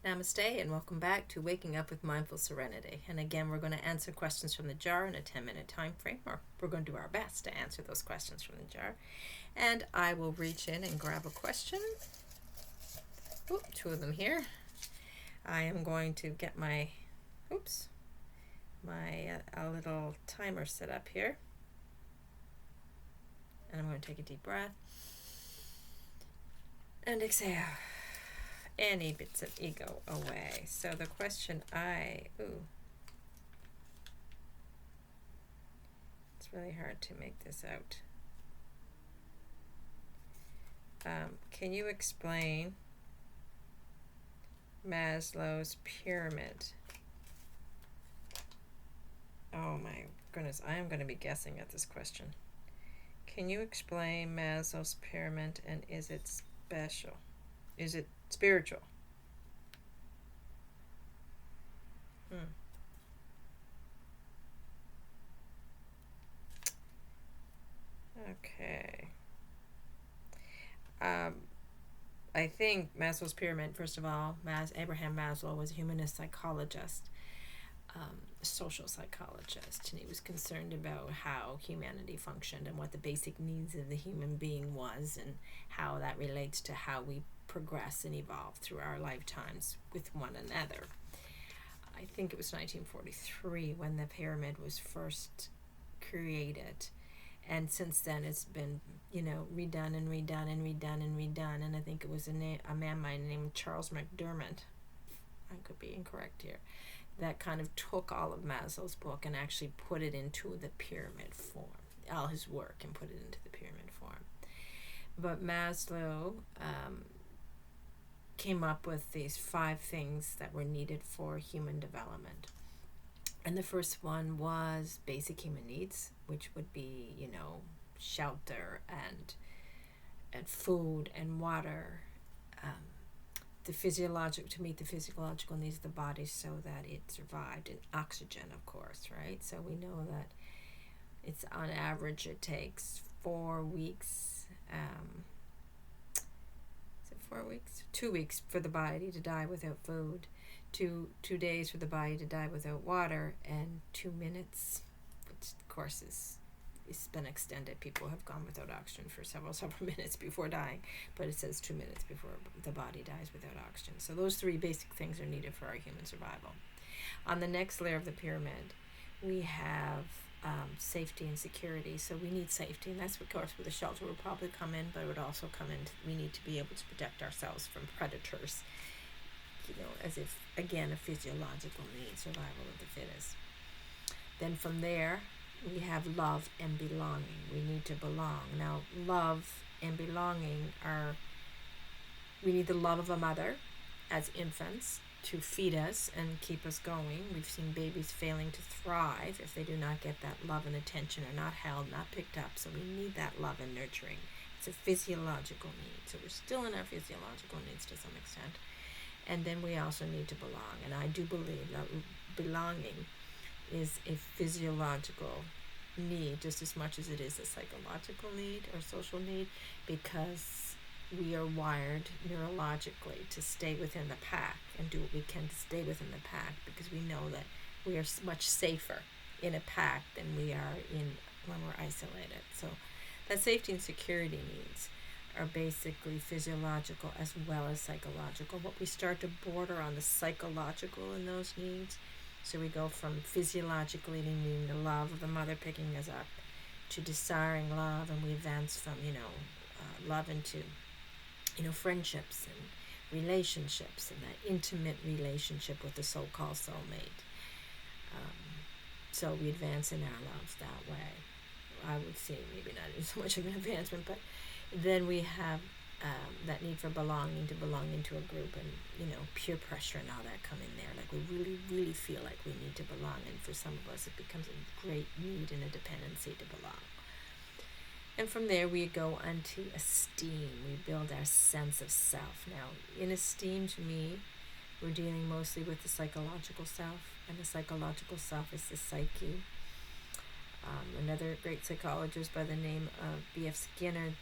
Namaste and welcome back to Waking Up with Mindful Serenity. And again, we're going to answer questions from the jar in a 10-minute time frame, or we're going to do our best to answer those questions from the jar. And I will reach in and grab a question. Two of them here. I am going to get my a little timer set up here. And I'm going to take a deep breath and exhale any bits of ego away. So the question it's really hard to make this out. Can you explain Maslow's pyramid? Oh my goodness, I am going to be guessing at this question. Can you explain Maslow's pyramid, and is it special? Is it spiritual? Okay. I think Maslow's pyramid, first of all, Abraham Maslow was a humanist psychologist, social psychologist, and he was concerned about how humanity functioned and what the basic needs of the human being was and how that relates to how we progress and evolve through our lifetimes with one another. I think it was 1943 when the pyramid was first created. And since then, it's been, redone and redone and redone and redone. And I think it was a man by the name of Charles McDermott, I could be incorrect here, that kind of took all of Maslow's book and actually put it into the pyramid form, all his work, and put it into the pyramid form. But Maslow came up with these 5 things that were needed for human development. And the first one was basic human needs, which would be, shelter and food and water, to meet the physiological needs of the body so that it survived, and oxygen, of course, right? So we know that it's on average it takes 4 weeks. Is it 4 weeks? 2 weeks for the body to die without food. 2 days for the body to die without water, and 2 minutes, which of course it's been extended. People have gone without oxygen for several minutes before dying, but it says 2 minutes before the body dies without oxygen. So those 3 basic things are needed for our human survival. On the next layer of the pyramid, we have safety and security. So we need safety, and that's of course where the shelter will probably come in, but it would also come in. We need to be able to protect ourselves from predators. As if, again, a physiological need, survival of the fittest. Then from there, we have love and belonging. We need to belong. Now, love and belonging we need the love of a mother as infants to feed us and keep us going. We've seen babies failing to thrive if they do not get that love and attention, are not held, not picked up. So we need that love and nurturing. It's a physiological need. So we're still in our physiological needs to some extent. And then we also need to belong. And I do believe that belonging is a physiological need just as much as it is a psychological need or social need, because we are wired neurologically to stay within the pack and do what we can to stay within the pack, because we know that we are much safer in a pack than we are when we're isolated. So that safety and security needs are basically physiological as well as psychological. But we start to border on the psychological in those needs. So we go from physiologically needing the love of the mother picking us up to desiring love, and we advance from love into friendships and relationships, and that intimate relationship with the so-called soulmate. So we advance in our loves that way. I would say maybe not so much of an advancement, but then we have that need for belonging, to belong into a group, and peer pressure and all that come in there. Like we really, really feel like we need to belong, and for some of us it becomes a great need and a dependency to belong. And from there we go onto esteem. We build our sense of self. Now, in esteem, to me, we're dealing mostly with the psychological self, and the psychological self is the psyche. Another great psychologist by the name of B.F. Skinner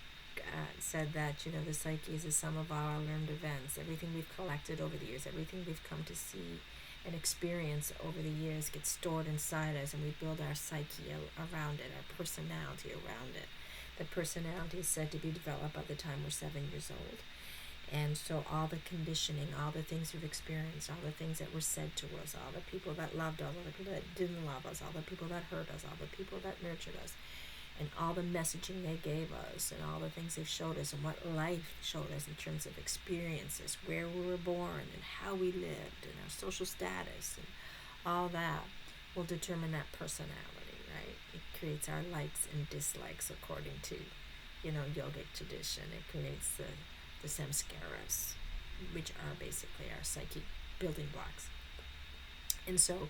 said that, the psyche is the sum of our learned events. Everything we've collected over the years, everything we've come to see and experience over the years gets stored inside us, and we build our psyche around it, our personality around it. The personality is said to be developed by the time we're 7 years old. And so all the conditioning, all the things we've experienced, all the things that were said to us, all the people that loved us, all the people that didn't love us, all the people that hurt us, all the people that nurtured us, and all the messaging they gave us, and all the things they showed us, and what life showed us in terms of experiences, where we were born, and how we lived, and our social status, and all that will determine that personality, right? It creates our likes and dislikes according to, yogic tradition. It creates the samskaras, which are basically our psychic building blocks. And so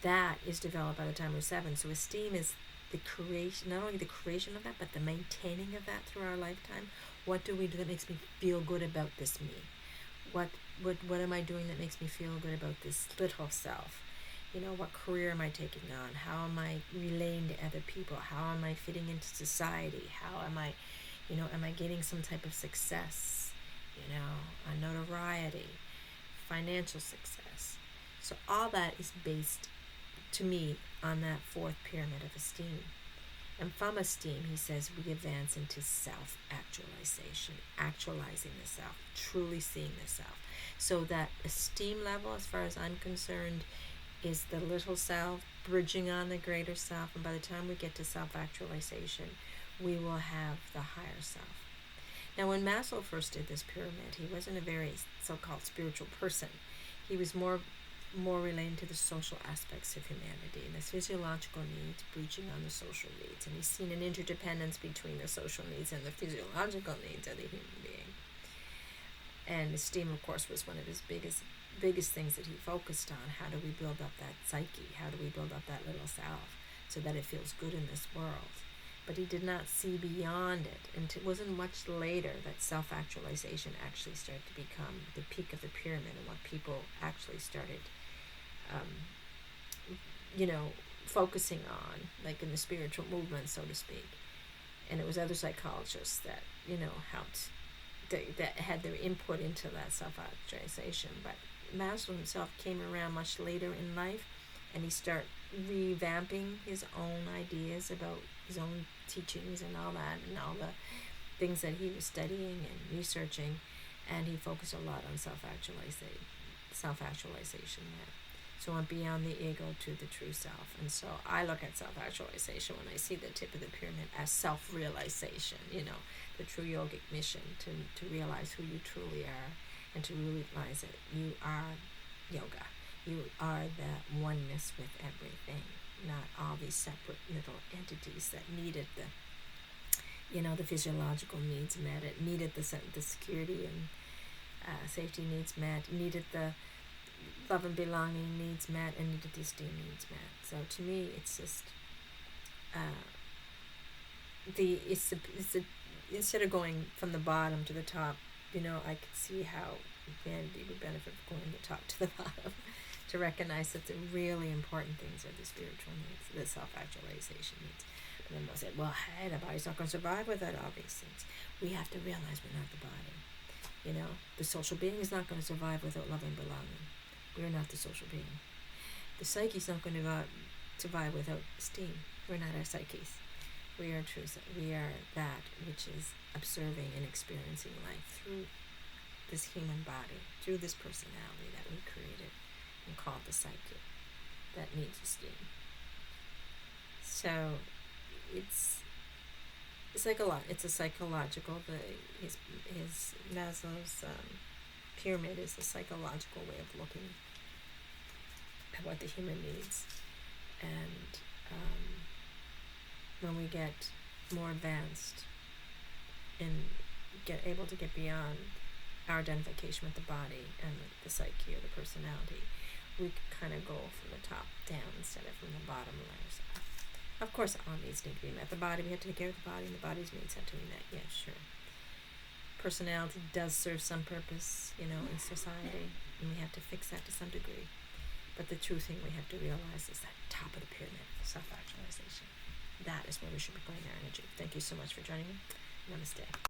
that is developed by the time we're 7. So esteem is the creation, not only the creation of that, but the maintaining of that through our lifetime. What do we do that makes me feel good about this me? What am I doing that makes me feel good about this little self? What career am I taking on? How am I relating to other people? How am I fitting into society? How am I, am I getting some type of success? A notoriety, financial success. So all that is based, to me, on that 4th pyramid of esteem. And from esteem, he says, we advance into self-actualization, actualizing the self, truly seeing the self. So that esteem level, as far as I'm concerned, is the little self bridging on the greater self. And by the time we get to self-actualization, we will have the higher self. Now, when Maslow first did this pyramid, he wasn't a very so-called spiritual person. He was more relating to the social aspects of humanity and the physiological needs breaching on the social needs. And he's seen an interdependence between the social needs and the physiological needs of the human being. And esteem, of course, was one of his biggest things that he focused on. How do we build up that psyche? How do we build up that little self so that it feels good in this world? But he did not see beyond it. And it wasn't much later that self-actualization actually started to become the peak of the pyramid and what people actually started, focusing on, like in the spiritual movement, so to speak. And it was other psychologists that, helped, that had their input into that self-actualization. But Maslow himself came around much later in life, and he started revamping his own ideas about his own teachings and all that, and all the things that he was studying and researching, and he focused a lot on self-actualization there. So went beyond the ego to the true self. And so I look at self-actualization when I see the tip of the pyramid as self-realization, the true yogic mission to realize who you truly are and to realize that you are yoga. You are that oneness with everything, not all these separate little entities that needed the physiological needs met. It needed the security and safety needs met, needed the love and belonging needs met, and needed the esteem needs met. So to me, it's just instead of going from the bottom to the top, I could see how humanity would benefit from going from the top to the bottom. To recognize that the really important things are the spiritual needs, the self-actualization needs. And then they'll say, well, hey, the body's not going to survive without all these things. We have to realize we're not the body. The social being is not going to survive without love and belonging. We're not the social being. The psyche's not going to survive without esteem. We're not our psyches. We are true. We are that which is observing and experiencing life through this human body, through this personality that we created and called the psyche that needs esteem. So it's like a lot. It's a psychological. His Maslow's pyramid is a psychological way of looking at what the human needs, and when we get more advanced and get able to get beyond our identification with the body and the psyche or the personality, we kind of go from the top down instead of from the bottom layers up. Of course, all needs need to be met. The body, we have to take care of the body, and the body's needs have to be met. Yeah, sure. Personality does serve some purpose, in society, and we have to fix that to some degree. But the true thing we have to realize is that top of the pyramid, self-actualization. That is where we should be putting our energy. Thank you so much for joining me. Namaste.